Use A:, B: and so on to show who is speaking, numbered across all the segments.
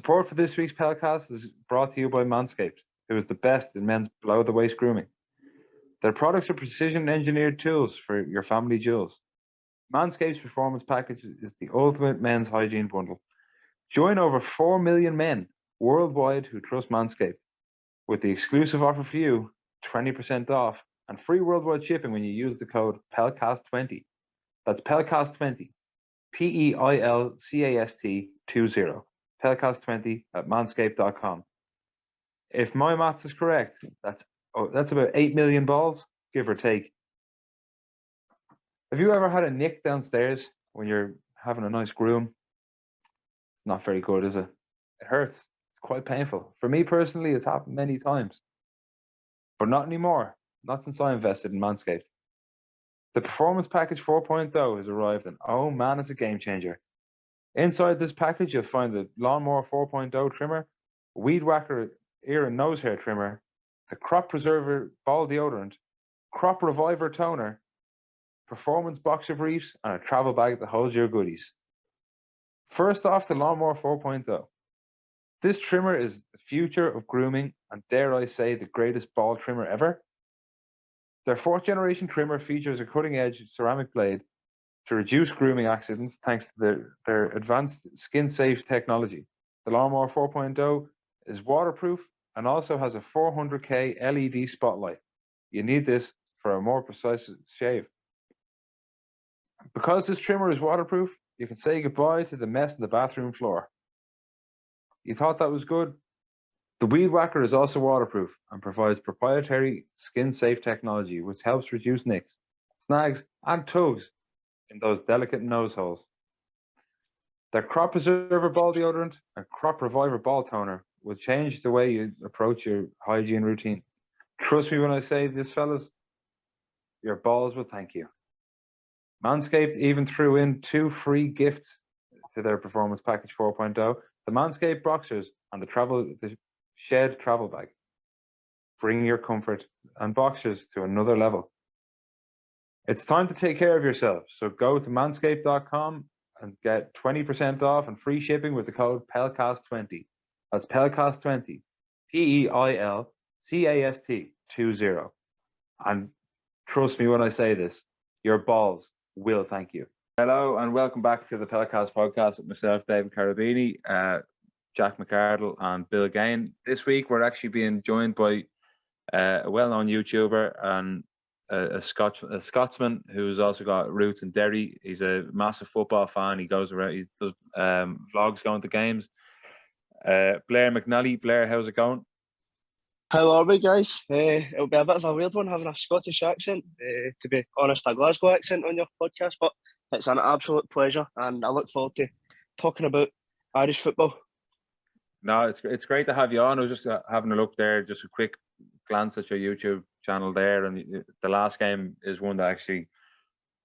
A: Support for this week's Peilcast is brought to you by Manscaped, who is the best in men's below-the-waist grooming. Their products are precision-engineered tools for your family jewels. Manscaped's Performance Package is the ultimate men's hygiene bundle. Join over 4 million men worldwide who trust Manscaped with the exclusive offer for you, 20% off and free worldwide shipping when you use the code PEILCAST20. That's PEILCAST20, PEILCAST20, PEILCAST20 at manscaped.com. If my maths is correct, that's about 8 million balls, give or take. Have you ever had a nick downstairs when you're having a nice groom? It's not very good, is it? It hurts. It's quite painful. For me personally, it's happened many times. But not anymore. Not since I invested in Manscaped. The Performance Package 4.0 has arrived, and oh man, it's a game changer. Inside this package, you'll find the Lawnmower 4.0 trimmer, Weed Whacker ear and nose hair trimmer, the Crop Preserver ball deodorant, Crop Reviver toner, performance boxer briefs, and a travel bag that holds your goodies. First off, the Lawnmower 4.0. This trimmer is the future of grooming and, dare I say, the greatest ball trimmer ever. Their 4th generation trimmer features a cutting-edge ceramic blade to reduce grooming accidents thanks to their advanced skin-safe technology. The Lawnmower 4.0 is waterproof and also has a 400K LED spotlight. You need this for a more precise shave. Because this trimmer is waterproof, you can say goodbye to the mess on the bathroom floor. You thought that was good? The Weed Whacker is also waterproof and provides proprietary skin-safe technology which helps reduce nicks, snags, and tugs in those delicate nose holes. Their Crop Preserver ball deodorant and Crop Reviver ball toner will change the way you approach your hygiene routine. Trust me when I say this, fellas, your balls will thank you. Manscaped even threw in 2 free gifts to their Performance Package 4.0, the Manscaped Boxers and the Shed travel bag. Bring your comfort and boxers to another level. It's time to take care of yourself, so go to manscaped.com and get 20% off and free shipping with the code PEILCAST20. That's PEILCAST20, PEILCAST20. And trust me when I say this, your balls will thank you. Hello and welcome back to the Peilcast podcast with myself, David Carabini, Jack McArdle and Bill Gain. This week we're actually being joined by a well-known YouTuber and a Scotsman who's also got roots in Derry. He's a massive football fan. He goes around, he does vlogs going to games. Blair McNally. Blair, how's it going?
B: How are we, guys? It'll be a bit of a weird one having a Scottish accent. To be honest, a Glasgow accent on your podcast, but it's an absolute pleasure, and I look forward to talking about Irish football.
A: No, it's great to have you on. I was just having a look there, just a quick glance at your YouTube channel there, and the last game is one that actually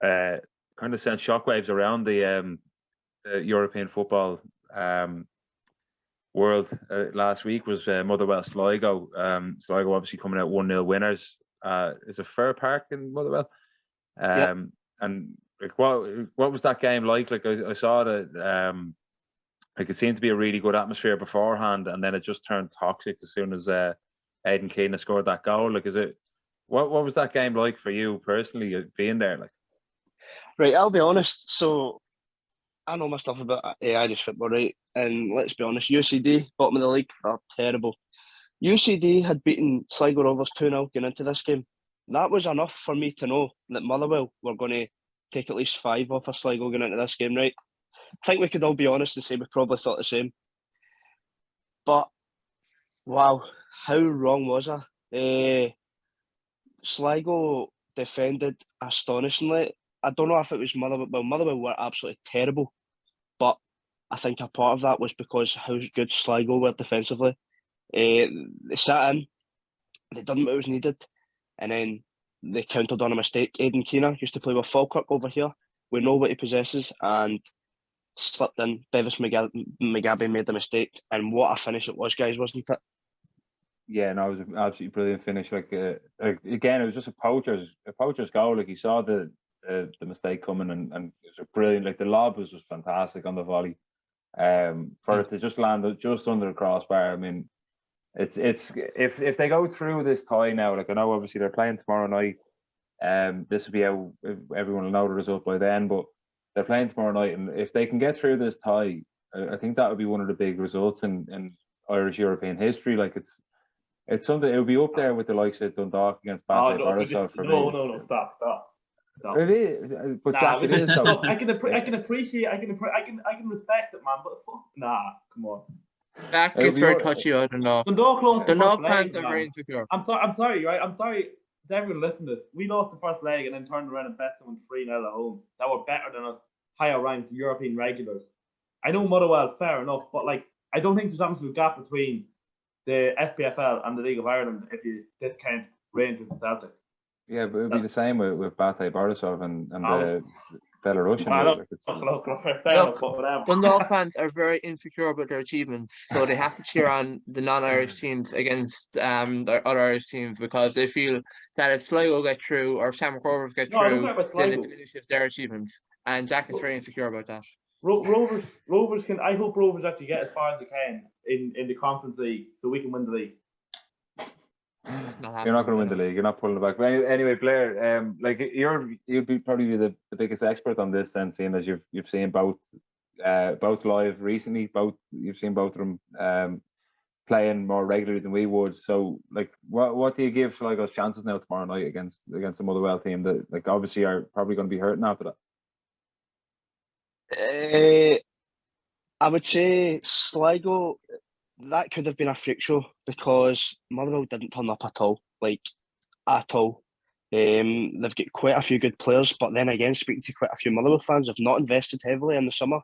A: kind of sent shockwaves around the European football world. Last week was Motherwell Sligo. Sligo obviously coming out 1-0 winners. It's a fair park in Motherwell.
B: Yep.
A: And like, what was that game like? Like I saw that. Like, it seemed to be a really good atmosphere beforehand, and then it just turned toxic as soon as Aidan Keane scored that goal. Like, what was that game like for you personally, being there? Like,
B: Right, I'll be honest. So I know my stuff about Irish football, right? And let's be honest, UCD, bottom of the league, are terrible. UCD had beaten Sligo Rovers 2-0 going into this game. That was enough for me to know that Motherwell were going to take at least 5 off of Sligo going into this game, right? I think we could all be honest and say we probably thought the same. But, wow, how wrong was I? Sligo defended astonishingly. I don't know if it was Motherwell. Well, Motherwell were absolutely terrible. But I think a part of that was because how good Sligo were defensively. They sat in, they done what was needed, and then they countered on a mistake. Aidan Keena used to play with Falkirk over here. We know what he possesses, and slipped in. Bevis McGabby made the mistake, and what a finish it was, guys, wasn't it?
A: yeah, no, it was an absolutely brilliant finish. Like, again, it was just a poacher's goal. Like, he saw the mistake coming, and it was a brilliant. Like, the lob was just fantastic on the volley.
C: For it to just land just under the crossbar. I mean, it's if they go through this tie now, like I know obviously they're playing tomorrow night. This will be how everyone will know the result by then, but they're playing tomorrow night, and if they can get through this tie, I think that would be one of the big results in Irish European history. Like it's something. It would be up there with the likes of Dundalk against Bate Borisov for me.
D: No, stop.
C: It is, but Jack, it is.
D: Look, I can appreciate, I can respect it, man. But come on.
E: That gets very touchy. I don't know.
D: Dundalk lost the
E: Dundalk
D: first
E: fans
D: leg,
E: are very
D: man.
E: insecure.
D: I'm sorry, right? I'm sorry to everyone listening to this. We lost the first leg and then turned around and bet them 3-0 at home. That were better than us, higher ranked European regulars. I know Motherwell, fair enough, but like I don't think there's that much of a gap between the SPFL and the League of Ireland if you discount Rangers and Celtic.
C: Yeah, but it would be the same with Bate Borisov and the Belarusian.
E: Dundalk fans are very insecure about their achievements, so they have to cheer on the non-Irish teams against their other Irish teams because they feel that if Sligo get through or if Shamrock Rovers get through, then it diminishes their achievements. And Jack is very insecure about that.
D: Rovers can. I hope Rovers actually get as far as they can in the Conference League, so we can win the league.
C: You're not going to win the league. You're not pulling it back. But anyway, Blair, like you'd be probably the biggest expert on this, then, seeing as you've seen both live recently. You've seen both of them playing more regularly than we would. So, like, what do you give Sligo's chances now tomorrow night against the Motherwell team that, like, obviously are probably going to be hurting after that?
B: I would say Sligo. That could have been a freak show because Motherwell didn't turn up at all. They've got quite a few good players, but then again, speaking to quite a few Motherwell fans, they've not invested heavily in the summer,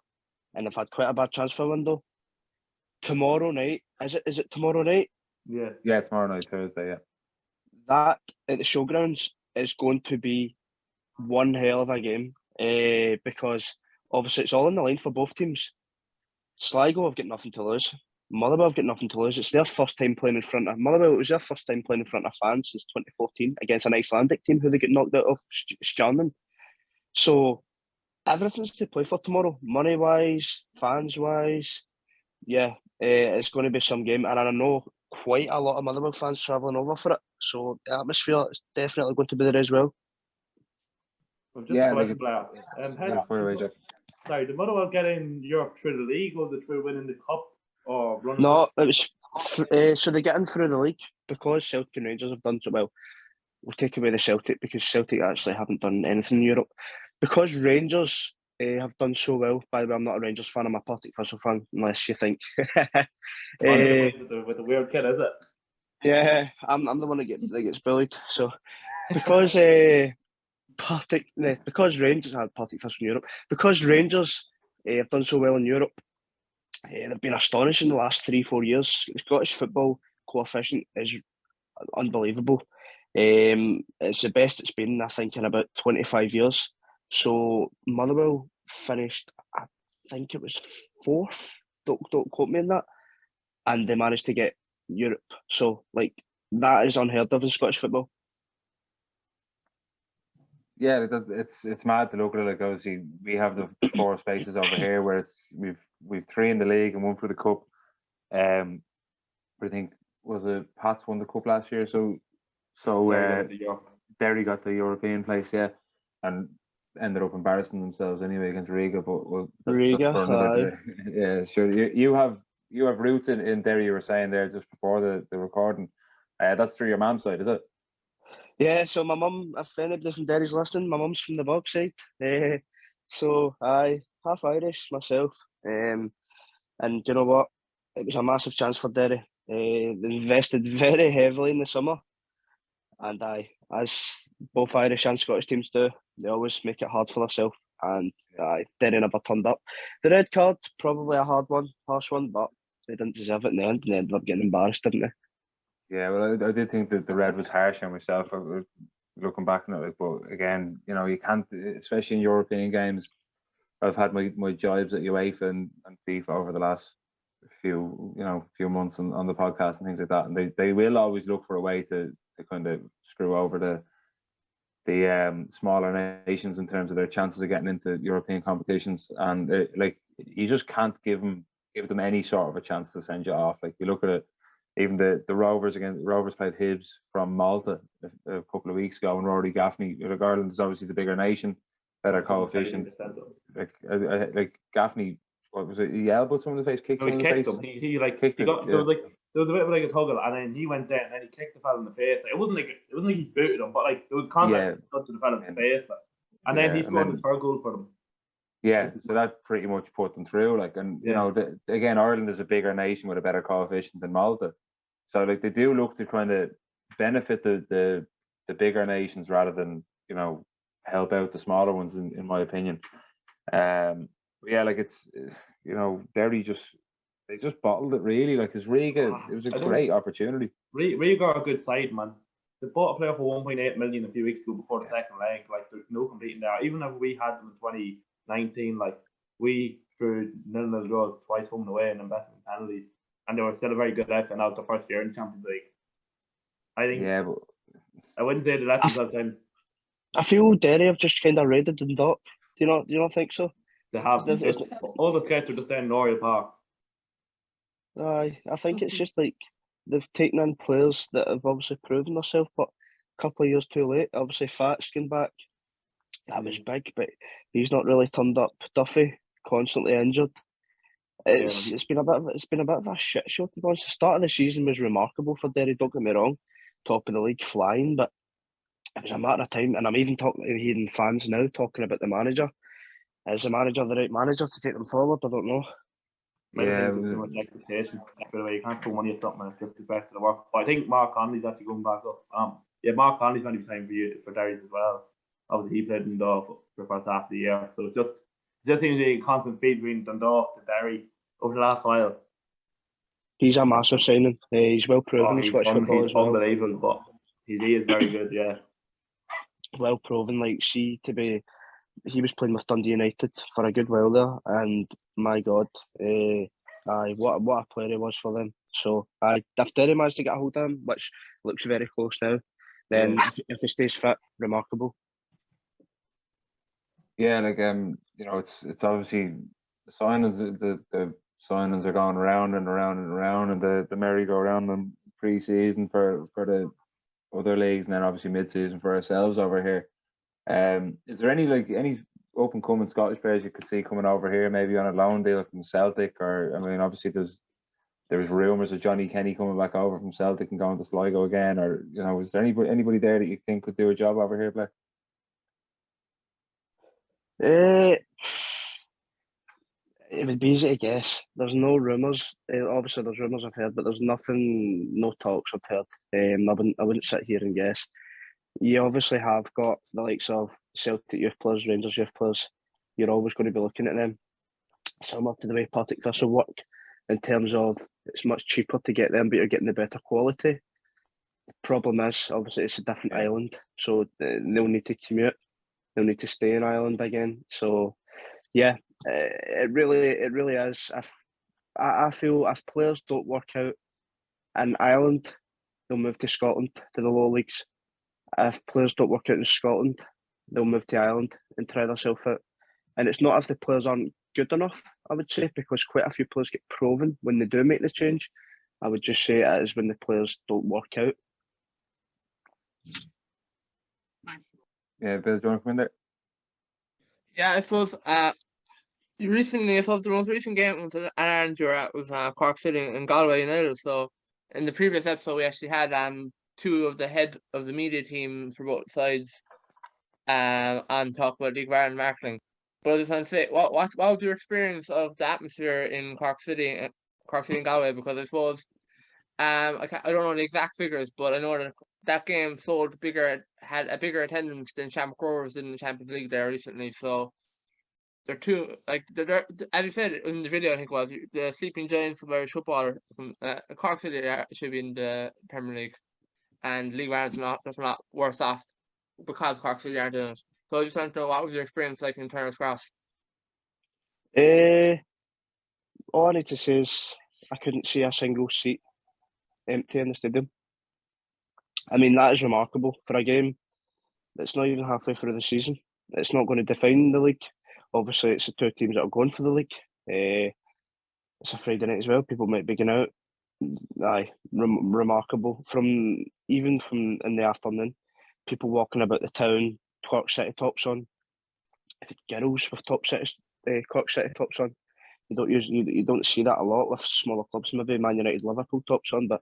B: and they've had quite a bad transfer window. Tomorrow night, is it tomorrow night?
C: Yeah, tomorrow night, Thursday. Yeah,
B: that at the showgrounds is going to be one hell of a game because obviously it's all in the line for both teams. Sligo have got nothing to lose. Motherwell have got nothing to lose. It's their first time playing in front of Motherwell. It was their first time playing in front of fans since 2014 against an Icelandic team who they got knocked out of Stjarnan. So everything's to play for tomorrow, money wise, fans wise. Yeah, it's going to be some game, and I know quite a lot of Motherwell fans travelling over for it. So the atmosphere is definitely going to be there as well.
D: Sorry, did Motherwell get in Europe through the league, or the through winning the cup?
B: No, it was so they get in through the league because Celtic and Rangers have done so well. We'll take away the Celtic because Celtic actually haven't done anything in Europe. Because Rangers have done so well. By the way, I'm not a Rangers fan. I'm a Partick Thistle fan, unless you think.
D: With the weird kid, is it?
B: Yeah, I'm the one that gets bullied. So because because Rangers had Partick Thistle in Europe, because Rangers have done so well in Europe. They've been astonishing the last 3-4 years. The Scottish football coefficient is unbelievable. It's the best it's been, I think, in about 25 years. So Motherwell finished, I think it was 4th. Don't quote me on that. And they managed to get Europe. So, like, that is unheard of in Scottish football.
C: Yeah, it's mad to look at it. Like, obviously, we have the 4 spaces over here where we've 3 in the league and 1 for the cup. I think Pats won the cup last year, so Derry got the European place, yeah, and ended up embarrassing themselves anyway against Riga. But that's for another day. Yeah, sure. You have roots in Derry. You were saying there just before the recording. That's through your mum's side, is it?
B: Yeah, so my mum, if anybody from Derry's listening, my mum's from the Bog side. So I half Irish myself. And you know what? It was a massive chance for Derry. They invested very heavily in the summer. And as both Irish and Scottish teams do, they always make it hard for themselves. And Derry never turned up. The red card, probably a hard one, harsh one, but they didn't deserve it in the end, and they ended up getting embarrassed, didn't they?
C: Yeah, well, I did think that the red was harsh on myself. I was looking back on it, but again, you can't, especially in European games. I've had my jibes at UEFA and FIFA over the last few months on the podcast and things like that, and they will always look for a way to kind of screw over the smaller nations in terms of their chances of getting into European competitions. And you just can't give them any sort of a chance to send you off. Like you look at it, even the Rovers played Hibs from Malta a couple of weeks ago, and Rory Gaffney. Like Ireland is obviously the bigger nation, better coefficient. Like Gaffney, what was it? He elbowed someone in the face, kicked
D: No,
C: someone
D: he
C: in the
D: kicked
C: face.
D: him. He like
C: Kicked
D: he
C: it,
D: got
C: yeah.
D: there was a bit of like a tuggle, and then he went down, and then he kicked the fella in the face. Like, it wasn't like he booted him, but like there was contact to the fella in the face. Like, and then he scored the third goal for them.
C: Yeah, so that pretty much put them through. Like, and you know, again, Ireland is a bigger nation with a better coefficient than Malta, so like they do look to kind of benefit the bigger nations rather than, you know, help out the smaller ones. In my opinion, yeah, like it's, you know, Derry they just bottled it really. Like, his Riga, it was a great opportunity.
D: Riga are a good side, man. They bought a player for 1.8 million a few weeks ago before the second leg. Like, there's no competing there. Even if we had them in 2019, like, we drew 0-0 draws twice home and away and invested in penalties, and they were still a very good outfit. Now the first year in the Champions League. I think. Yeah, but I wouldn't say they let themselves down.
B: I feel Derry have just kind of raided Dundalk. Do you not think so?
D: They have. All the scouts are just down in Oriel Park.
B: I think it's just like they've taken in players that have obviously proven themselves, but a couple of years too late. Obviously, Fatskin back. That was big, but he's not really turned up. Duffy constantly injured. It's been a bit of a shit show, to be honest. The start of the season was remarkable for Derry. Don't get me wrong, top of the league, flying, but it was a matter of time. And I'm even hearing fans now talking about the manager. Is the manager the right manager to take them forward? I don't know.
D: There's too much expectation. You can't throw money at something and it's just the best of the work. But I think Mark Conley's actually going back up. Mark Conley's going to be playing for Derry as well. Obviously, he played in Dundalk for the first half of the year, so it just seems to be a constant feed between Dundalk to Derry over the last while.
B: He's a massive signing. He's well proven in Scottish football as well.
D: Unbelievable, but he is very good. Yeah,
B: well proven. Like, he was playing with Dundee United for a good while there, and my God, what a player he was for them. So if Derry managed to get a hold of him, which looks very close now, then if he stays fit, remarkable.
C: Yeah, like you know, it's obviously the signings. The signings are going around and around and around, and the merry-go-round in pre-season for the other leagues, and then obviously mid-season for ourselves over here. Is there any up and coming Scottish players you could see coming over here, maybe on a loan deal from Celtic? Or, I mean, obviously there was rumours of Johnny Kenny coming back over from Celtic and going to Sligo again. Or, you know, is there anybody there that you think could do a job over here, Blair?
B: It would be easy to guess. There's no rumours. Obviously, there's rumours I've heard, but there's nothing, no talks I've heard. I wouldn't sit here and guess. You obviously have got the likes of Celtic youth players, Rangers youth players. You're always going to be looking at them. Similar to the way Partick Thistle work, in terms of it's much cheaper to get them, but you're getting the better quality. The problem is, obviously, it's a different island, so they'll need to commute. They'll need to stay in Ireland again. So, yeah, it really is. I feel if players don't work out in Ireland, they'll move to Scotland, to the lower leagues. If players don't work out in Scotland, they'll move to Ireland and try themselves out. And it's not as the players aren't good enough, I would say, because quite a few players get proven when they do make the change. I would just say it is when the players don't work out.
C: Yeah, Bill, do you want to come in there?
E: Yeah, I suppose the most recent game was an Ireland you're at was Cork City and Galway United. So in the previous episode, we actually had two of the heads of the media team for both sides and talk about League Ireland marketing. But I just want to say, what was your experience of the atmosphere in Cork City and Galway? Because I suppose I don't know the exact figures, but I know that game had a bigger attendance than Shamrock Rovers in the Champions League there recently. So they're two, like, as you said in the video, I think it was the sleeping giants of Irish football. Cork City should be in the Premier League, and League Ireland's not worse off because Cork City aren't in it. So I just want to know, what was your experience like in Turner's Cross?
B: All I need to say is I couldn't see a single seat empty in the stadium. I mean, that is remarkable for a game that's not even halfway through the season. It's not going to define the league. Obviously, it's the two teams that are going for the league, It's a Friday night as well. People might be going out. Aye, remarkable. Even from in the afternoon, people walking about the town, Cork City tops on. Girls with Cork City tops on. You don't see that a lot with smaller clubs. Maybe Man United, Liverpool tops on, but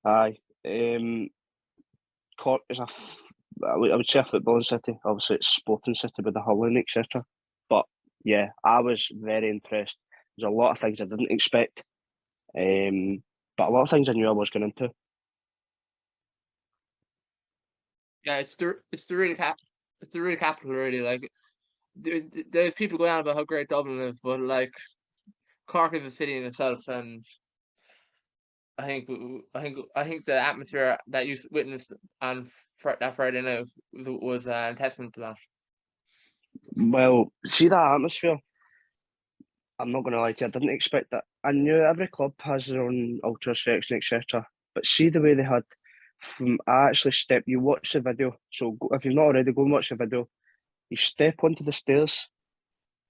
B: aye, Cork is I would say a footballing city. Obviously, it's sporting city with the hurling, etc. But yeah, I was very impressed. There's a lot of things I didn't expect, but a lot of things I knew I was going into.
E: Yeah, it's the real capital, really. Like, there's people going on about how great Dublin is, but like, Cork is a city in itself, and I think the atmosphere that you witnessed on that Friday night was a testament to that.
B: Well, see that atmosphere. I'm not going to lie to you. I didn't expect that. I knew every club has their own ultra section, etc. But see the way they had. You watch the video. So if you've not already, go and watch the video. You step onto the stairs,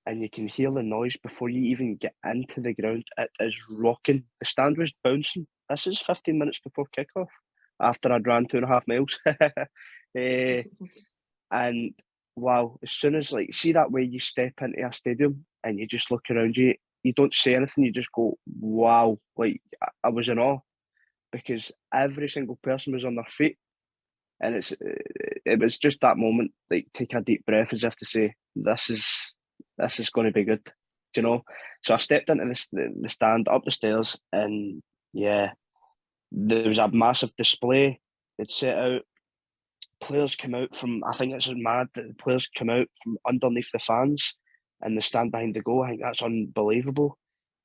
B: and you can hear the noise before you even get into the ground. It is rocking. The stand was bouncing. This is 15 minutes before kickoff, after I'd ran 2.5 miles. And wow, as soon as see that way you step into a stadium and you just look around you, you don't say anything, you just go, wow. Like, I was in awe because every single person was on their feet. And it was just that moment, like, take a deep breath as if to say, this is going to be good, you know. So I stepped into the stand, up the stairs, and yeah, there was a massive display. They'd set out. Players come out from, I think it's mad that the players come out from underneath the fans and they stand behind the goal. I think that's unbelievable.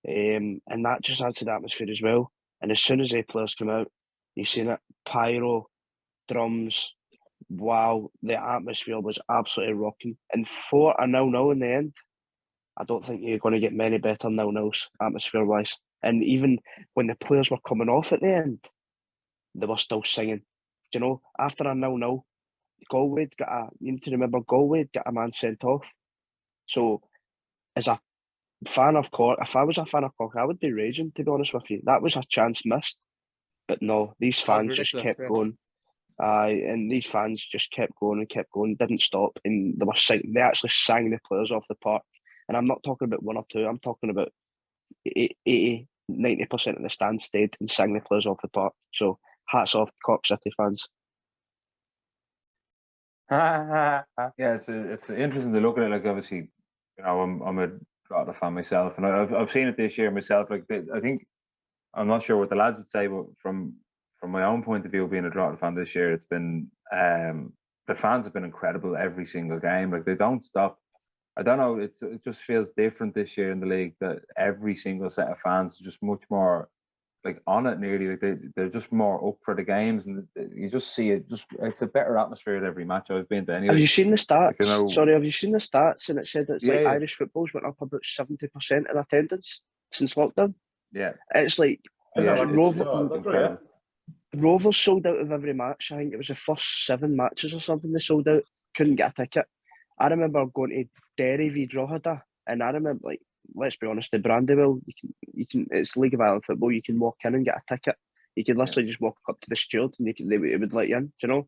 B: And that just adds to the atmosphere as well. And as soon as the players come out, you've seen it, pyro, drums. Wow, the atmosphere was absolutely rocking. And for a 0-0 in the end, I don't think you're going to get many better 0-0s atmosphere-wise. And even when the players were coming off at the end, they were still singing. You know, after a 0-0, you need to remember, Galway got a man sent off. So, as a fan of Cork, if I was a fan of Cork, I would be raging, to be honest with you. That was a chance missed. But no, these fans just kept going. And these fans just kept going and kept going, didn't stop, and they actually sang the players off the park. And I'm not talking about one or two, I'm talking about 80, 90% of the stand stayed and sang the players off the park. So hats off to Cork City fans.
C: Yeah, it's interesting to look at it. Like, obviously, you know, I'm a Drogheda fan myself, and I've seen it this year myself. Like, I think, I'm not sure what the lads would say, but from my own point of view, being a Drogheda fan this year, it's been the fans have been incredible every single game. Like, they don't stop. I don't know. It just feels different this year in the league, that every single set of fans is just much more like on it nearly. Like, they're just more up for the games, and you just see it. It's a better atmosphere at every match I've been to. Anyway,
B: have you seen the stats?
C: Like, you know,
B: Sorry, have you seen the stats? And it said it's
C: yeah.
B: Irish football's went up about 70% in attendance since lockdown.
C: Yeah,
B: it's like
C: incredible.
B: Rovers sold out of every match. I think it was the first 7 matches or something they sold out. Couldn't get a ticket. I remember going to Derry v Drogheda, and I remember, like, let's be honest, the Brandywell, you can it's League of Ireland football. You can walk in and get a ticket. You could literally just walk up to the steward and it would let you in, you know.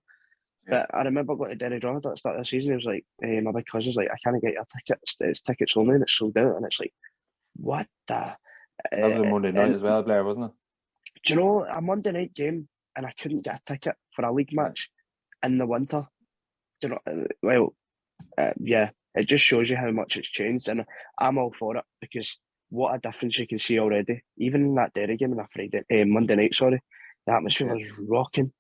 B: Yeah. But I remember going to Derry Drogheda at the start of the season. It was like, my big cousin's like, I can't get you a ticket. It's tickets only, and it's sold out. And it's like, what the?
C: That was a Monday night as well, Blair, wasn't it?
B: Do you know, a Monday night game, and I couldn't get a ticket for a league match in the winter. Do you know, yeah, it just shows you how much it's changed, and I'm all for it, because what a difference you can see already. Even in that Derry game on a Monday night, the atmosphere was rocking,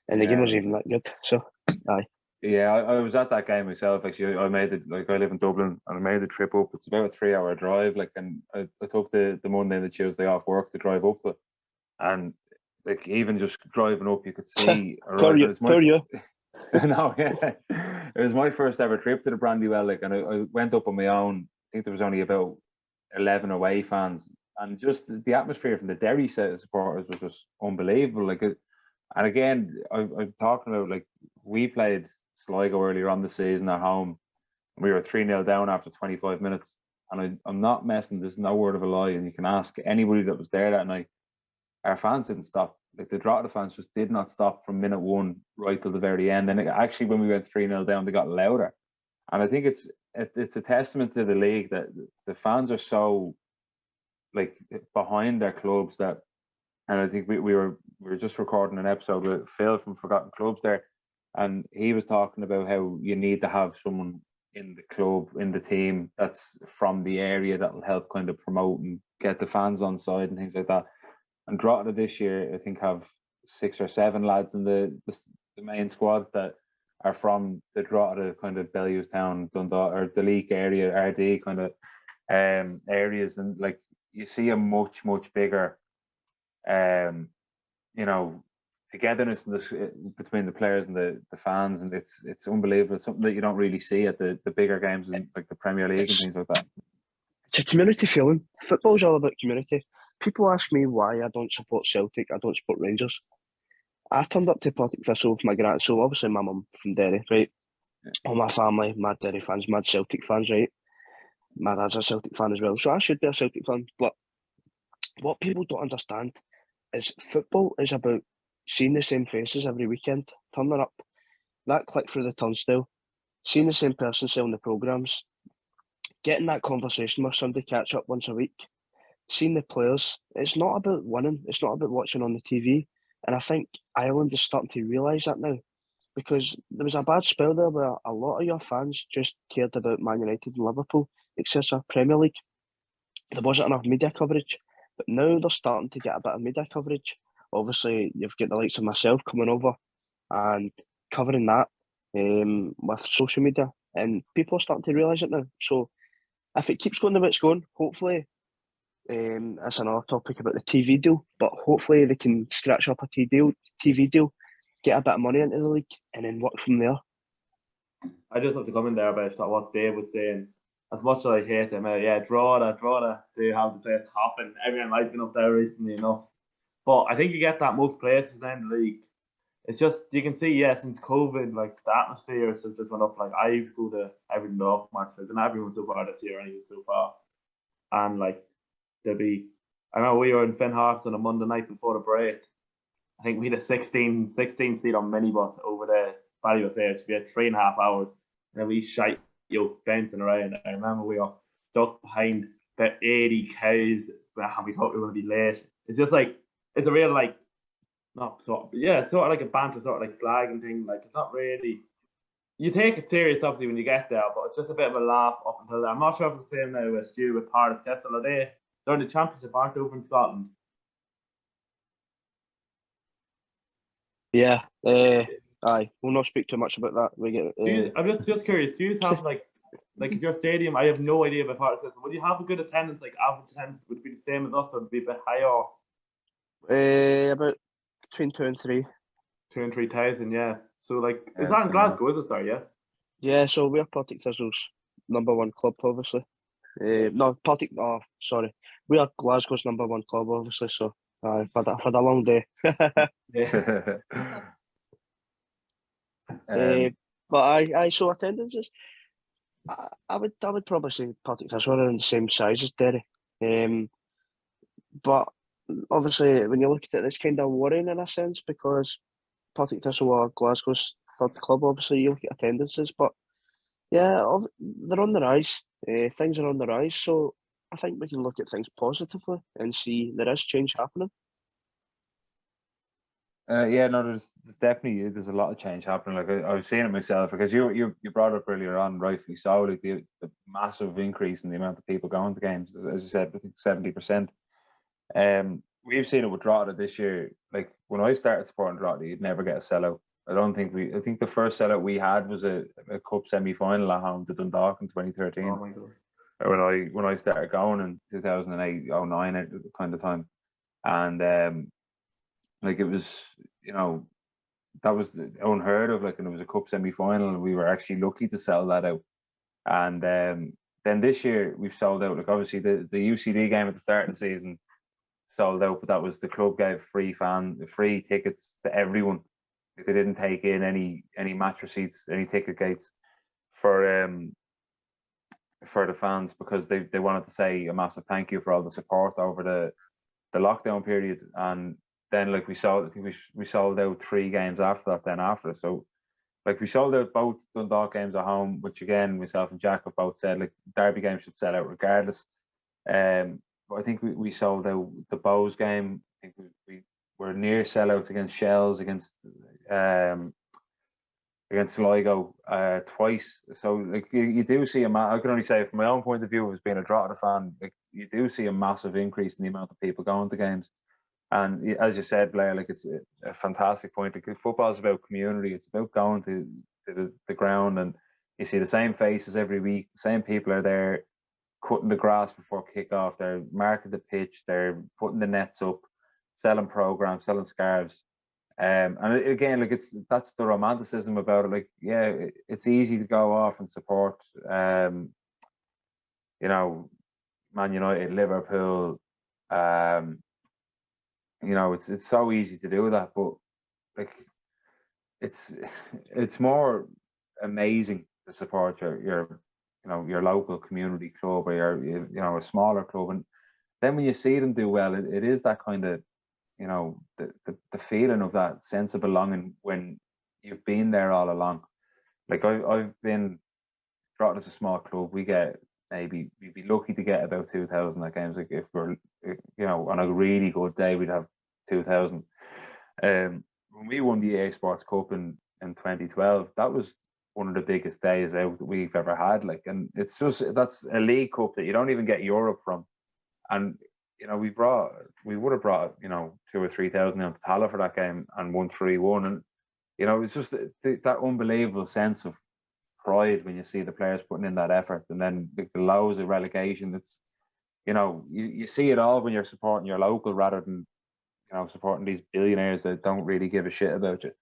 B: and the game wasn't even that good. So, aye.
C: Yeah, I was at that game myself. Actually, I made it. Like, I live in Dublin, and I made the trip up. It's about a 3-hour drive. Like, and I took the Monday and the Tuesday off work to drive up to it, and like, even just driving up, you could see.
B: Poor you.
C: No, yeah, it was my first ever trip to the Brandywell. Like, and I went up on my own. I think there was only about 11 away fans, and just the atmosphere from the Derry set of supporters was just unbelievable. Like, and again, I'm talking about, like, we played Sligo earlier on the season at home, and we were 3-0 down after 25 minutes, and I'm not messing. There's no word of a lie, and you can ask anybody that was there that night. Our fans didn't stop. Like the Drogheda fans just did not stop from minute one right till the very end. And actually, when we went 3-0 down, they got louder. And I think it's a testament to the league that the fans are so like behind their clubs that. And I think we were just recording an episode with Phil from Forgotten Clubs there, and he was talking about how you need to have someone in the club, in the team that's from the area that will help kind of promote and get the fans on side and things like that. And Drogheda this year, I think, have 6 or 7 lads in the main squad that are from the Drogheda kind of Bellewstown, Dundalk, or the Leek area, RD kind of areas, and like you see a much bigger togetherness in this, between the players and the fans, and it's unbelievable. It's something that you don't really see at the bigger games in like the Premier League and things like that.
B: It's a community feeling. Football's all about community. People ask me why I don't support Celtic, I don't support Rangers. I turned up to Partick Thistle with my grand, so obviously my mum from Derry, right?
C: Yeah.
B: All my family, mad Derry fans, mad Celtic fans, right? My dad's a Celtic fan as well, so I should be a Celtic fan. But what people don't understand is football is about seeing the same faces every weekend, turning up, that click through the turnstile, seeing the same person selling the programmes, getting that conversation with somebody, catch up once a week, seeing the players. It's not about winning, it's not about watching on the TV. And I think Ireland is starting to realise that now, because there was a bad spell there where a lot of your fans just cared about Man United and Liverpool, etc. Premier League. There wasn't enough media coverage, but now they're starting to get a bit of media coverage. Obviously, you've got the likes of myself coming over and covering that with social media, and people are starting to realise it now. So if it keeps going the way it's going, hopefully, that's another topic about the TV deal, but hopefully they can scratch up a TV deal, get a bit of money into the league, and then work from there.
D: I just have to come in there about what Dave was saying. As much as I hate him, Drogheda, they have the place hopping. Everyone likes been up there recently enough. But I think you get that most places now in the league. It's just, you can see, since COVID, like the atmosphere has just went up. Like I go to every off matches, and everyone's so far this year anyway, so far. And like, I remember we were in Finhart on a Monday night before the break. I think we had a 16 seat on minibus over the Valley of Fair. We had 3.5 hours, and then we bouncing around. I remember we were stuck behind about 80 cows, and we thought we were going to be late. It's just like, it's a real like, not sort of, sort of like a banter, sort of like slagging thing. Like it's not really. You take it serious, obviously, when you get there, but it's just a bit of a laugh up until then. I'm not sure if it's the same now with Stu with Partick Thistle. Are they? They're in the Championship, aren't they, over in Scotland?
B: Yeah. Aye. We'll not speak too much about that. We get.
D: I'm just curious. Do you have like at your stadium? I have no idea about Partick Thistle. Would you have a good attendance? Like average attendance would it be the same as us, or would it be a bit higher?
B: About between 2 and 3.
D: 2,000 and 3,000, yeah. So like, is
C: Yeah,
D: that in Glasgow? Is it? Sorry, yeah.
B: Yeah, so we're Partick Thistle's #1 club, obviously. No, Partick. Oh, sorry, we are Glasgow's #1 club, obviously. So I've had a long day.
D: Yeah.
B: But I so attendance is. I would probably say Partick Thistle are the same size as Derry. But obviously, when you look at it, it's kind of worrying in a sense because Partick Thistle are Glasgow's third club. Obviously, you look at attendances, but yeah, they're on the rise. Things are on the rise, so I think we can look at things positively and see there is change happening.
C: There's definitely a lot of change happening. Like I've seen it myself because you brought up earlier on, rightfully so, like the massive increase in the amount of people going to games. As you said, I think 70%. We've seen it with Drogheda this year. Like when I started supporting Drogheda, you'd never get a sellout. I think the first sellout we had was a cup semi-final at home to Dundalk in 2013.
D: Oh my god!
C: When I started going in 2008, 09 at the kind of time, and like it was, that was unheard of. Like, and it was a cup semi-final, and we were actually lucky to sell that out. And then this year we've sold out. Like obviously the UCD game at the start of the season sold out, but that was the club gave free tickets to everyone. Like they didn't take in any match receipts, any ticket gates for for the fans because they wanted to say a massive thank you for all the support over the lockdown period, and then like we sold out 3 games after that. Then after, so like we sold out both Dundalk games at home, which again myself and Jack have both said like Derby games should sell out regardless. But I think we sold out the Bows game. I think we were near sellouts against Shells, against Sligo twice. So like you do see I can only say from my own point of view as being a Drogheda fan, like you do see a massive increase in the amount of people going to games. And as you said, Blair, like it's a fantastic point. Like, football is about community. It's about going to the ground, and you see the same faces every week. The same people are there cutting the grass before kick-off. They're marking the pitch. They're putting the nets up, selling programs, selling scarves. And again, like that's the romanticism about it. Like, yeah, it's easy to go off and support, Man United, Liverpool. It's so easy to do that, but like, it's more amazing to support your local community club or your a smaller club, and then when you see them do well, it is that kind of the feeling of that sense of belonging when you've been there all along. Like I've been brought as a small club. We get maybe we'd be lucky to get about 2,000 at games. Like if we're on a really good day, we'd have 2,000. When we won the EA Sports Cup in 2012, that was one of the biggest days out that we've ever had. Like, and it's just that's a league cup that you don't even get Europe from, and we would have brought 2,000 or 3,000 in Tala for that game and won 3-1, and it's just that unbelievable sense of pride when you see the players putting in that effort, and then the lows of relegation. It's you see it all when you're supporting your local rather than supporting these billionaires that don't really give a shit about you.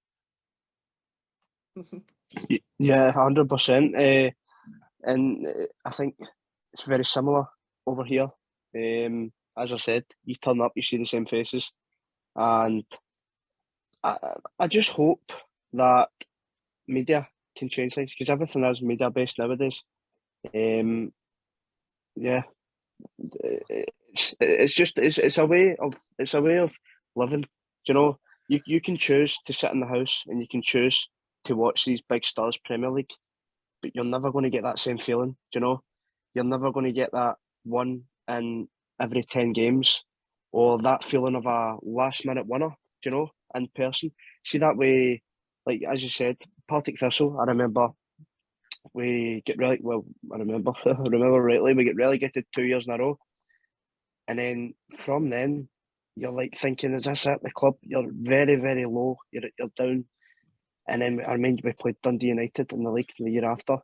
B: Yeah, 100%. And I think it's very similar over here. As I said, you turn up, you see the same faces, and I just hope that media can change things, because everything is media based nowadays. Yeah, it's a way of living. You can choose to sit in the house and you can choose to watch these big stars Premier League, but you're never going to get that same feeling. You're never going to get that one in every 10 games, or that feeling of a last minute winner. In person. See that way, like as you said, Partick Thistle. I remember we get I remember rightly, we get relegated 2 years in a row, and then from then you're like thinking, is this it? The club, you're very, very low. You're down, and then I remember we played Dundee United in the league the year after,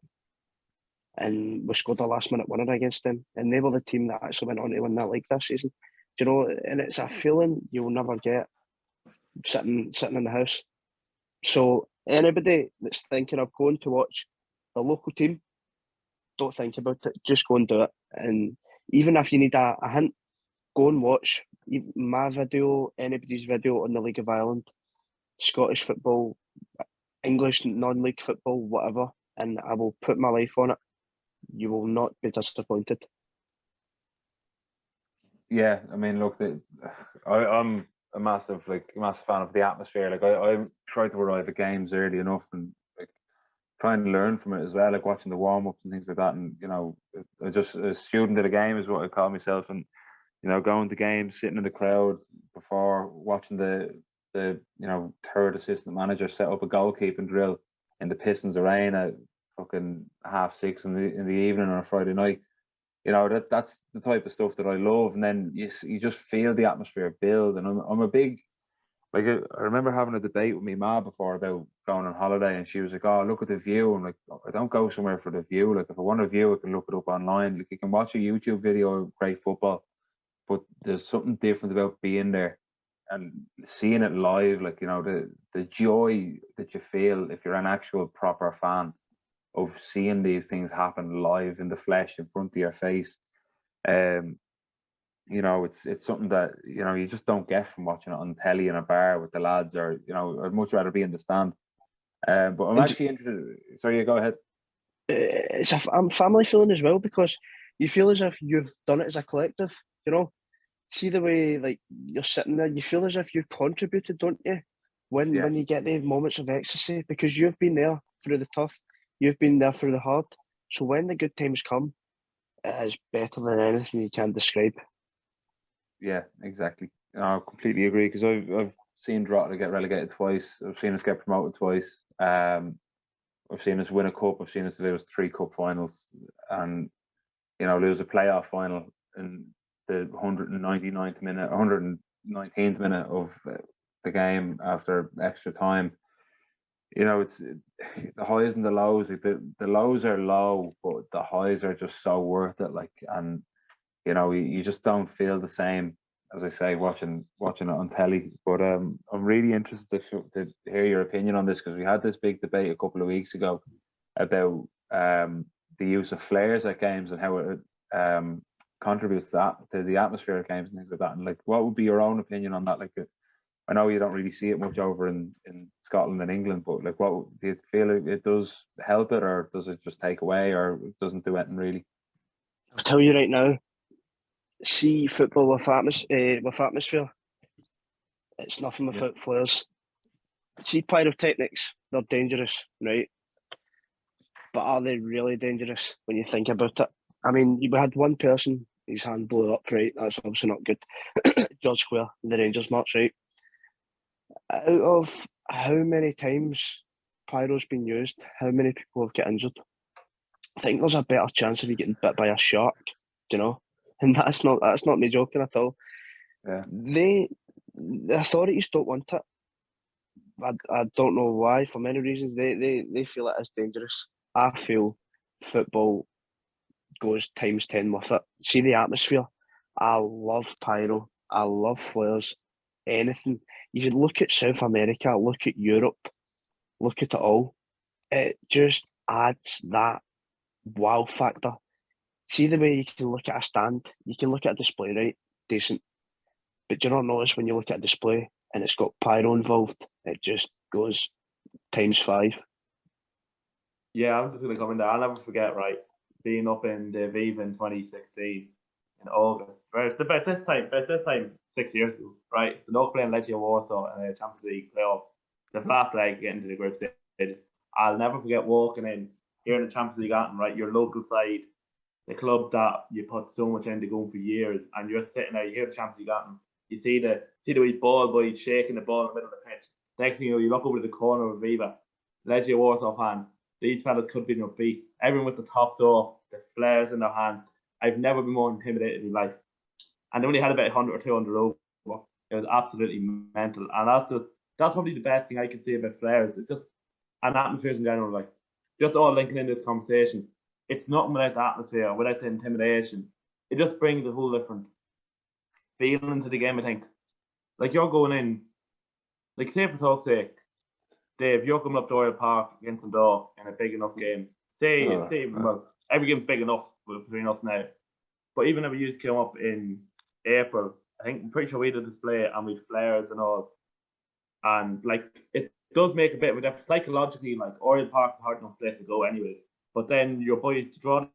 B: and we scored a last minute winner against them, and they were the team that actually went on to win that league this season. And it's a feeling you'll never get sitting in the house. So anybody that's thinking of going to watch the local team, don't think about it. Just go and do it. And even if you need a hint, go and watch my video, anybody's video on the League of Ireland, Scottish football, English non-league football, whatever, and I will put my life on it. You will not be disappointed.
C: Yeah, I mean, look, I'm a massive fan of the atmosphere. Like I try to arrive at games early enough and like trying to learn from it as well, like watching the warm-ups and things like that. And just a student of the game is what I call myself. And going to games, sitting in the crowd before watching the third assistant manager set up a goalkeeping drill in the Pistons arena at fucking 6:30 in the evening on a Friday night. That's the type of stuff that I love, and then you just feel the atmosphere build. And I'm a big, like, I remember having a debate with my ma before about going on holiday, and she was like, "Oh, look at the view." I'm like, "I don't go somewhere for the view. Like, if I want a view, I can look it up online. Like, you can watch a YouTube video of great football, but there's something different about being there and seeing it live. Like, the joy that you feel if you're an actual proper fan of seeing these things happen live in the flesh in front of your face. It's something that you just don't get from watching it on telly in a bar with the lads, or I'd much rather be in the stand. But I'm actually interested. Sorry, you go ahead.
B: it's a family feeling as well, because you feel as if you've done it as a collective. You know, see the way like you're sitting there, you feel as if you've contributed, don't you? When you get the moments of ecstasy, because you've been there through the tough, you've been there through the hard. So when the good times come, it is better than anything you can describe.
C: Yeah, exactly. I completely agree, because I've seen Drogheda get relegated twice. I've seen us get promoted twice. I've seen us win a cup. I've seen us lose 3 cup finals, and lose a playoff final in the 199th minute, 119th minute of the game after extra time. It's the highs and the lows. The lows are low, but the highs are just so worth it. And you just don't feel the same, as I say, watching it on telly. But I'm really interested to hear your opinion on this, because we had this big debate a couple of weeks ago about the use of flares at games and how it contributes to the atmosphere of games and things like that. And what would be your own opinion on that? I know you don't really see it much over in Scotland and England, but what do you feel it does help it, or does it just take away, or it doesn't do anything really?
B: I'll tell you right now, see football with atmosphere, it's nothing without flares. See pyrotechnics, they're dangerous, right? But are they really dangerous when you think about it? I mean, we had one person, his hand blew up, right? That's obviously not good. George Square, the Rangers match, right? Out of how many times pyro's been used, how many people have got injured? I think there's a better chance of you getting bit by a shark, and that's not me joking at all.
C: Yeah.
B: The authorities don't want it. I don't know why. For many reasons, they feel it is dangerous. I feel football goes times 10 with it. See the atmosphere. I love pyro. I love flares. Anything. You should look at South America, look at Europe, look at it all. It just adds that wow factor. See the way you can look at a stand, you can look at a display, right? Decent. But do you not notice when you look at a display and it's got pyro involved, it just goes times 5.
D: Yeah, I'm just going to come in there. I'll never forget, right, being up in the Viva in 2016 in August. Right, about this time 6 years ago, right? The North playing Legia Warsaw in a Champions League playoff, the last leg getting to the group stage. I'll never forget walking in here in the Champions League anthem, right? Your local side, the club that you put so much into going for years, and you're sitting there, you hear the Champions League anthem, you see the wee ball boy shaking the ball in the middle of the pitch. Next thing you know, you look over to the corner of Viva, Legia Warsaw fans. These fellas could be in their feet. Everyone with the tops off, the flares in their hand. I've never been more intimidated in my life. And they only had about 100 or 200 over. It was absolutely mental. And that's probably the best thing I can say about flares. It's just an atmosphere in general, just all linking in this conversation. It's nothing without the atmosphere, without the intimidation. It just brings a whole different feeling to the game, I think. You're going in, say for talk's sake, Dave, you're coming up to Royal Park against Dundalk in a big enough game. Well, every game's big enough between us now. But even if we used to come up in April, I'm pretty sure we did a display and we'd flares and all. And it does make a bit of a difference psychologically. Oriel Park's a hard enough place to go, anyways. But then your boys draw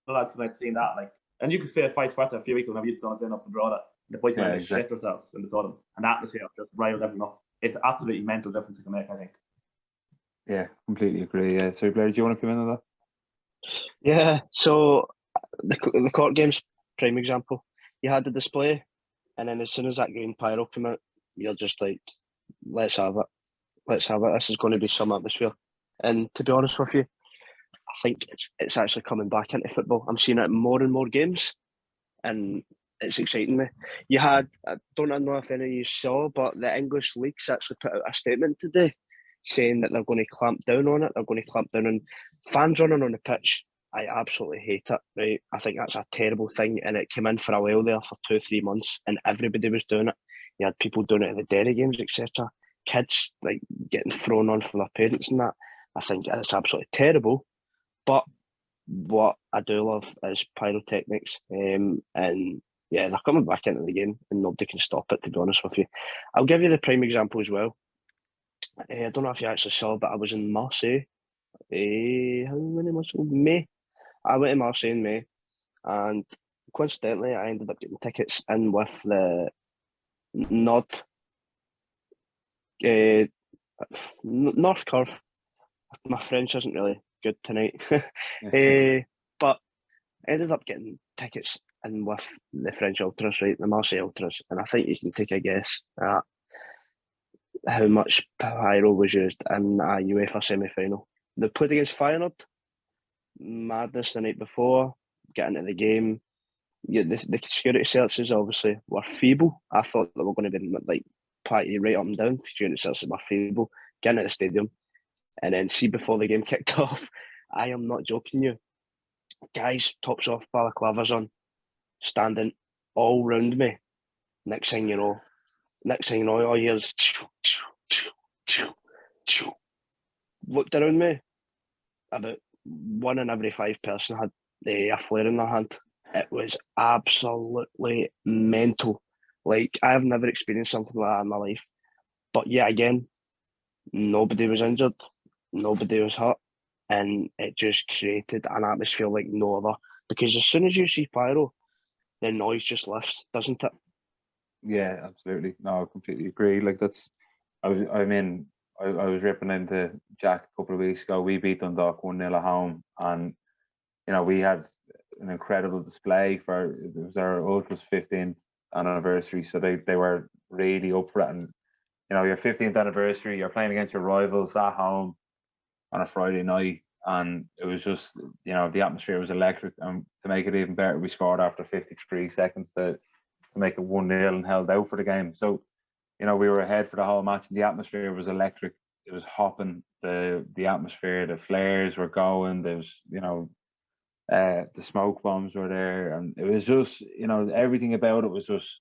D: lads can seeing that and you could say vice versa a few weeks ago when we used to go up and draw that. The boys were shit themselves when they saw them. And the atmosphere just riled everyone up. It's absolutely mental difference it can make, I think.
C: Yeah, completely agree. Yeah. So Blair, do you want to come in on that?
B: Yeah, so the court game's prime example. You had the display, and then as soon as that green pyro came out, you're just let's have it. Let's have it. This is going to be some atmosphere. And to be honest with you, I think it's actually coming back into football. I'm seeing it in more and more games, and it's exciting me. You had, I don't know if any of you saw, but the English leagues actually put out a statement today saying that they're going to clamp down on it. They're going to clamp down on fans running on the pitch. I absolutely hate it, right? I think that's a terrible thing, and it came in for a while there for 2-3 months, and everybody was doing it. You had people doing it at the Derry games, etc. Kids getting thrown on for their parents and that. I think it's absolutely terrible. But what I do love is pyrotechnics, and yeah, they're coming back into the game, and nobody can stop it. To be honest with you, I'll give you the prime example as well. I don't know if you actually saw, but I was in Marseille. How many months ago? May. I went to Marseille in May, and coincidentally, I ended up getting tickets in with the Nod, North Curve. My French isn't really good tonight, but I ended up getting tickets in with the French Ultras, right, the Marseille Ultras, and I think you can take a guess at how much pyro was used in a UEFA semi-final. They played against Feyenoord, madness the night before, getting into the game. Yeah, the security searches obviously were feeble. I thought they were going to be like party right up and down. Security searches were feeble. Getting into the stadium, and then see before the game kicked off. I am not joking you. Guys, tops off, balaclavas on, standing all round me. Next thing you know, all you hear is looked around me. About 1 in every 5 person had a flare in their hand. It was absolutely mental. Like, I have never experienced something like that in my life. But yet again, nobody was injured, nobody was hurt, and it just created an atmosphere like no other. Because as soon as you see pyro, the noise just lifts, doesn't it?
C: Yeah, absolutely. No, I completely agree. Like I was ripping into Jack a couple of weeks ago. We beat Dundalk 1-0 at home, and we had an incredible display it was our Ultras 15th anniversary. So they were really up for it, and your 15th anniversary, you're playing against your rivals at home on a Friday night, and it was just the atmosphere was electric. And to make it even better, we scored after 53 seconds to make it 1-0 and held out for the game. So we were ahead for the whole match, and the atmosphere was electric. It was hopping. The atmosphere, the flares were going. There was the smoke bombs were there, and it was just everything about it was just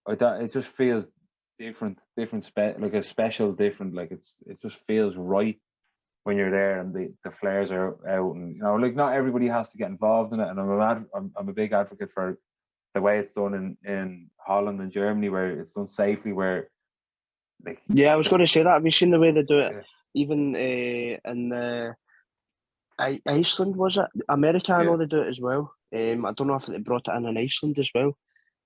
C: it just feels different, like a special different. Like it just feels right when you're there, and the flares are out, and like not everybody has to get involved in it. And I'm a big advocate for the way it's done in Holland and Germany, where it's done safely, where
B: yeah, I was going to say that. Have you seen the way they do it?
C: Yeah.
B: Even in Iceland, was it? America, I know they do it as well. I don't know if they brought it in Iceland as well.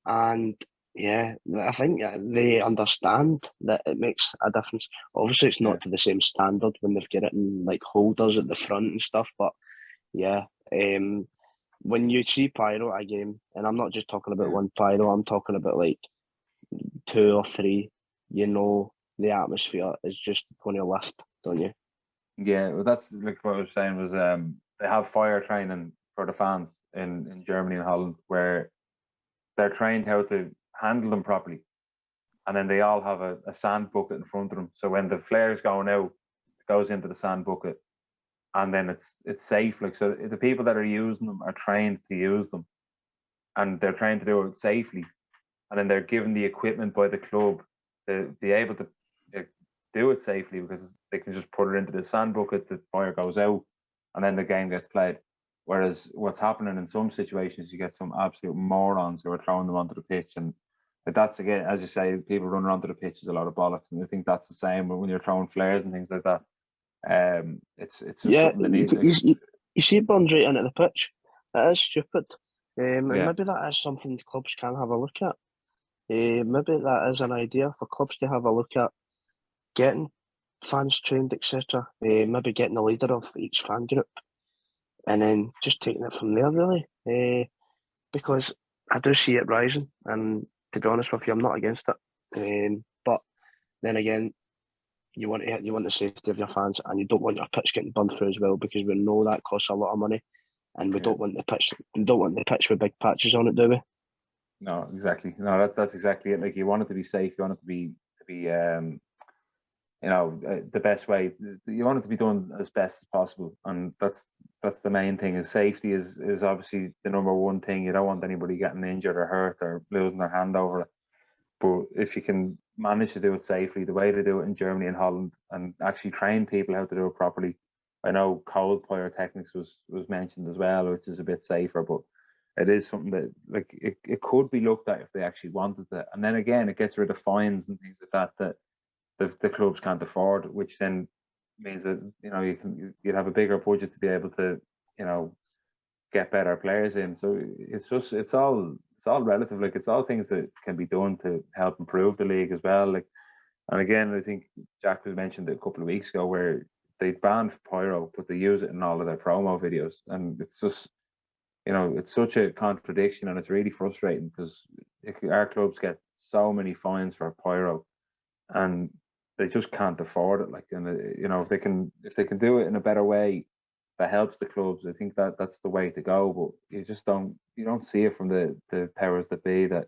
B: And yeah, I think they understand that it makes a difference. Obviously, it's not to the same standard when they've got it in like holders at the front and stuff, but yeah, when you see pyro at a game, and I'm not just talking about one pyro, I'm talking about like 2 or 3, the atmosphere is just going to lift, don't you?
C: Yeah, well, that's like what I was saying was they have fire training for the fans in Germany and Holland, where they're trained how to handle them properly, and then they all have a sand bucket in front of them. So when the flare is going out, it goes into the sand bucket, and then it's safe. Like, so the people that are using them are trained to use them, and they're trained to do it safely, and then they're given the equipment by the club to be able to do it safely, because they can just put it into the sand bucket, the fire goes out, and then the game gets played. Whereas what's happening in some situations, you get some absolute morons who are throwing them onto the pitch, and that's, again, as you say, people running onto the pitch is a lot of bollocks, and I think that's the same when you're throwing flares and things like that. It's just something that needs.
B: You see it burns right into the pitch. It is stupid. And maybe that is something the clubs can have a look at. Maybe that is an idea for clubs to have a look at, getting fans trained, etc. Maybe getting the leader of each fan group, and then just taking it from there, really. Because I do see it rising, and to be honest with you, I'm not against it. But then again, you want the safety of your fans, and you don't want your pitch getting burned through as well, because we know that costs a lot of money, and we don't want the pitch. We don't want the pitch with big patches on it, do we?
C: No, exactly. No, that's exactly it. Like, you want it to be safe. You want it to be the best way. You want it to be done as best as possible, and that's the main thing. Is safety is obviously the number one thing. You don't want anybody getting injured or hurt or losing their hand over it. But if you can manage to do it safely, the way to do it in Germany and Holland, and actually train people how to do it properly. I know cold pyrotechnics was mentioned as well, which is a bit safer, but it is something that, like, it could be looked at if they actually wanted it. And then again, it gets rid of fines and things like that the clubs can't afford, which then means that you'd have a bigger budget to be able to get better players in. So it's all relative. Like, it's all things that can be done to help improve the league as well. Like, and again, I think Jack was mentioned a couple of weeks ago where they banned pyro, but they use it in all of their promo videos, and it's just it's such a contradiction, and it's really frustrating because our clubs get so many fines for pyro, and they just can't afford it. Like, and if they can do it in a better way that helps the clubs, I think that's the way to go. But you don't see it from the powers that be that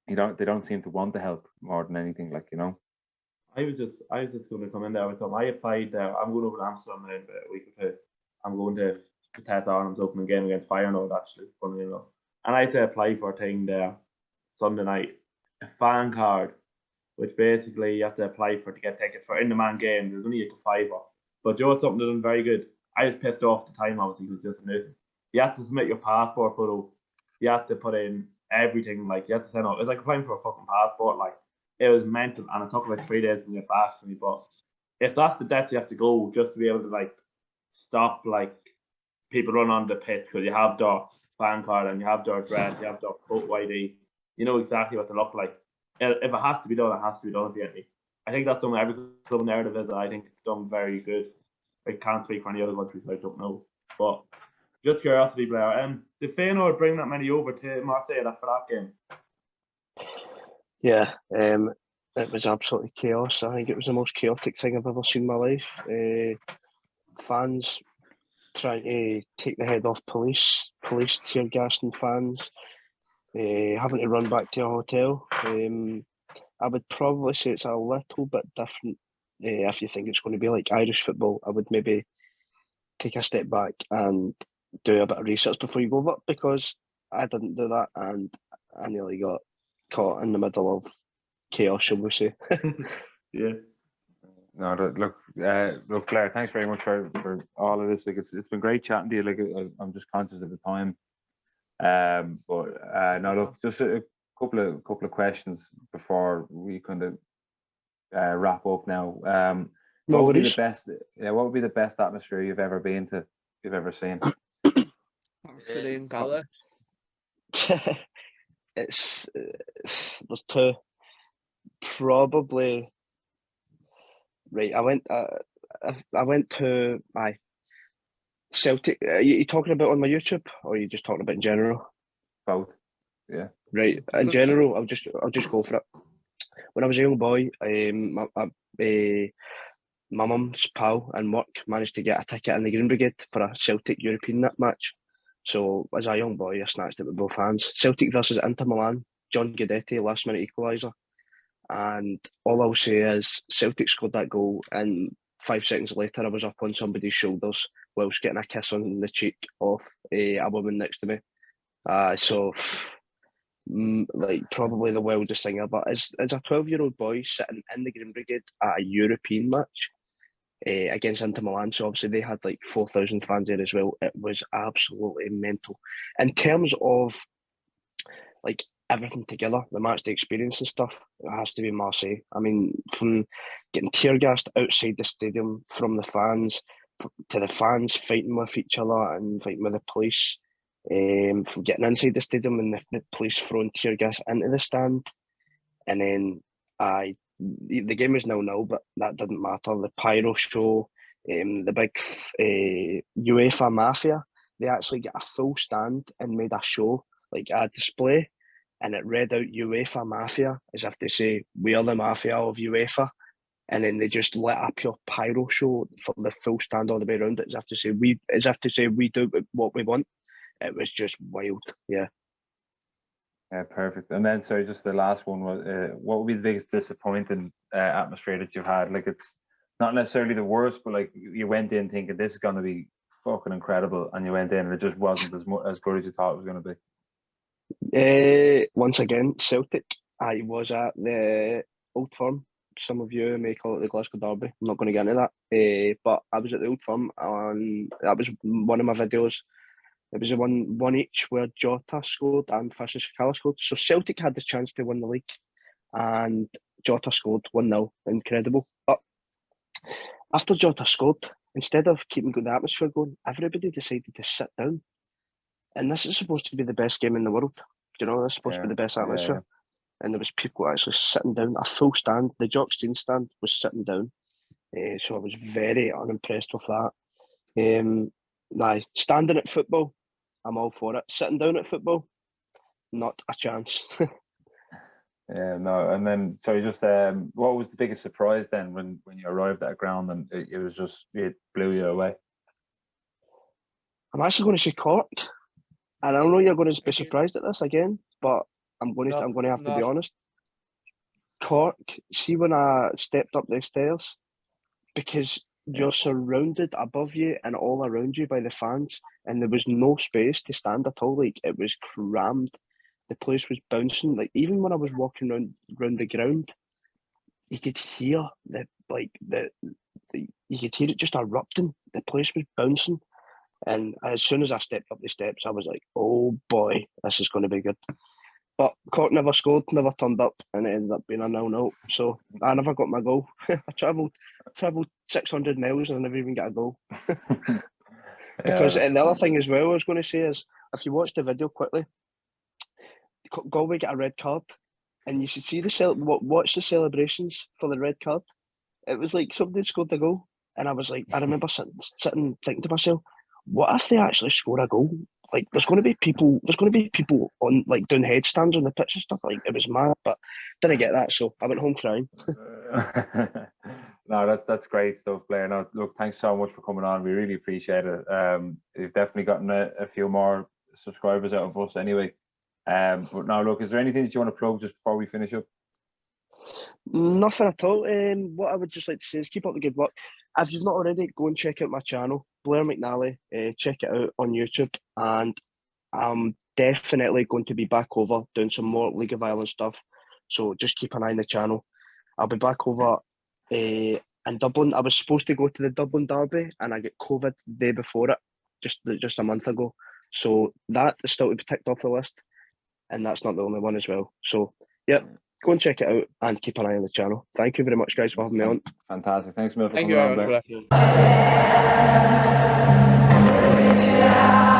C: they don't seem to want to help more than anything. Like,
D: I was just going to come in there with something. I applied there. I'm going over to Amsterdam in a week or two. I'm going to Tess Arnham's opening game against Feyenoord, actually, funnily enough. And I had to apply for a thing there Sunday night, a fan card, which basically you have to apply for to get tickets for in the man game. There's only a $5. But you know what's something that's done very good? I was pissed off at the time, obviously, because it's just amazing. You have to submit your passport photo. You have to put in everything. Like, you have to send out. It's like applying for a fucking passport. Like, it was mental, and it took like 3 days to get back to me. But if that's the depth you have to go just to be able to like stop like people run on the pitch because you have their fan card and you have their address, you have their photo ID, you know exactly what they look like. If it has to be done, it has to be done at the end. I think that's something every club narrative is. I think it's done very good. I can't speak for any other countries, so I don't know. But just curiosity, Blair. Did Feyenoord bring that many over to Marseille for that game?
B: Yeah, it was absolutely chaos. I think it was the most chaotic thing I've ever seen in my life. Fans trying to take the head off police tear gassing fans, having to run back to a hotel. I would probably say it's a little bit different. If you think it's going to be like Irish football, I would maybe take a step back and do a bit of research before you go over it, because I didn't do that and I nearly got caught in the middle of chaos, shall we say.
D: Yeah.
C: No, look, Claire, thanks very much for all of this. Like, it's been great chatting to you. Like, I'm just conscious of the time. But no, look, just a couple of questions before we kind of wrap up now. What would be the best atmosphere you've ever been to, you've ever seen?
E: Absolutely, Gala.
B: There's two. Probably. Right, I went to Celtic. Are you talking about on my YouTube, or are you just talking about in general?
C: Both. Yeah.
B: Right. In general, I'll just go for it. When I was a young boy, my mum's pal and work managed to get a ticket in the Green Brigade for a Celtic European match. So as a young boy, I snatched it with both hands. Celtic versus Inter Milan, John Guidetti, last minute equaliser. And all I'll say is Celtic scored that goal, and 5 seconds later I was up on somebody's shoulders whilst getting a kiss on the cheek off a woman next to me. Like, probably the wildest thing ever. As a 12-year-old boy sitting in the Green Brigade at a European match against Inter Milan, so obviously they had like 4,000 fans there as well. It was absolutely mental. In terms of like everything together, the match day experience and stuff, it has to be Marseille. I mean, from getting tear gassed outside the stadium from the fans, to the fans fighting with each other and fighting with the police, from getting inside the stadium and the police throwing tear gas into the stand, and then the game was 0-0, but that didn't matter. The pyro show, the big UEFA Mafia, they actually got a full stand and made a show, like a display, and it read out UEFA Mafia as if they say, we are the mafia of UEFA. And then they just lit a pure pyro show for the full stand all the way around it, as if to say we do what we want. It was just wild, yeah.
C: Yeah, perfect. And then, sorry, just the last one was, what would be the biggest disappointing atmosphere that you've had? Like, it's not necessarily the worst, but like you went in thinking this is going to be fucking incredible, and you went in and it just wasn't as good as you thought it was going to
B: be. Once again, Celtic. I was at the Old Firm. Some of you may call it the Glasgow Derby. I'm not going to get into that. But I was at the Old Firm, and that was one of my videos. It was a one each where Jota scored and Fashion Shakala scored. So Celtic had the chance to win the league. And Jota scored 1-0, incredible. But after Jota scored, instead of keeping the atmosphere going, everybody decided to sit down. And this is supposed to be the best game in the world. You know, this is supposed to be the best atmosphere. And there was people actually sitting down, a full stand. The Jock Stein stand was sitting down. So I was very unimpressed with that. Standing at football, I'm all for it. Sitting down at football, not a chance.
C: Yeah, no, and then so just what was the biggest surprise then when you arrived at a ground and it was just it blew you away?
B: I'm actually going to say Cork, and I know you're going to be surprised at this again, but I'm going to have to be honest. Cork, see when I stepped up the stairs, because you're surrounded above you and all around you by the fans, and there was no space to stand at all. Like, it was crammed. The place was bouncing. Like, even when I was walking around the ground, you could hear you could hear it just erupting. The place was bouncing, and as soon as I stepped up the steps, I was like, "Oh boy, this is going to be good." But Cork never scored, never turned up, and it ended up being a 0-0. So I never got my goal. I travelled 600 miles and I never even got a goal. Because and the other thing as well I was going to say is, if you watch the video quickly, Galway got a red card, and you should see watch the celebrations for the red card. It was like somebody scored a goal, and I was like, I remember sitting thinking to myself, what if they actually score a goal? Like, there's going to be people on, like, doing headstands on the pitch and stuff. Like, it was mad, but didn't get that, so I went home crying.
C: No, that's great stuff, Blair. No, look, thanks so much for coming on. We really appreciate it. You've definitely gotten a few more subscribers out of us anyway. But now, look, is there anything that you want to plug just before we finish up?
B: Nothing at all. What I would just like to say is keep up the good work. If you've not already, go and check out my channel, Blair McNally. Check it out on YouTube, and I'm definitely going to be back over doing some more League of Ireland stuff. So just keep an eye on the channel. I'll be back over in Dublin. I was supposed to go to the Dublin Derby, and I got COVID the day before it, just a month ago. So that is still to be ticked off the list, and that's not the only one as well. So yeah. Go and check it out and keep an eye on the channel. Thank you very much, guys, for having me on.
C: Fantastic. Thanks, Mil, for
E: Thank
C: coming
E: you
C: on,
E: very
C: Blair.
E: much for that.